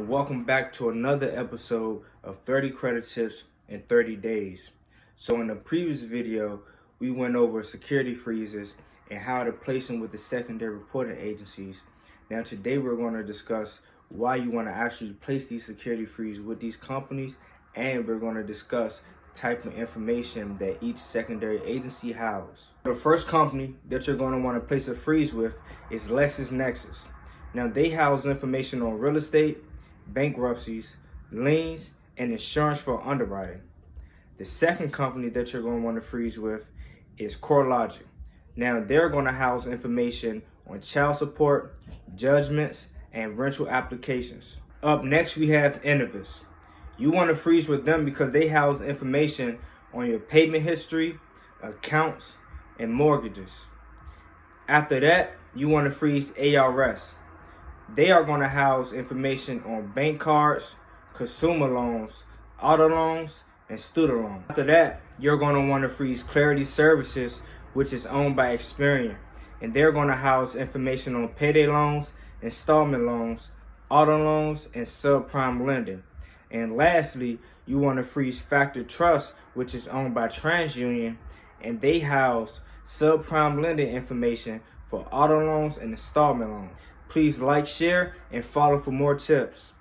and welcome back to another episode of 30 credit tips in 30 days. So in the previous video, we went over security freezes and how to place them with the secondary reporting agencies. Now today we're going to discuss why you want to actually place these security freezes with these companies, and we're going to discuss the type of information that each secondary agency houses. The first company that you're going to want to place a freeze with is LexisNexis. Now they house information on real estate, bankruptcies, liens, and insurance for underwriting. The second company that you're going to want to freeze with is CoreLogic. Now they're going to house information on child support, judgments, and rental applications. Up next we have Innovis. You want to freeze with them because they house information on your payment history, accounts, and mortgages. After that, you want to freeze ARS. They are going to house information on bank cards, consumer loans, auto loans, and student loans. After that, you're going to want to freeze Clarity Services, which is owned by Experian. And they're going to house information on payday loans, installment loans, auto loans, and subprime lending. And lastly, you want to freeze Factor Trust, which is owned by TransUnion, and they house subprime lending information for auto loans and installment loans. Please like, share, and follow for more tips.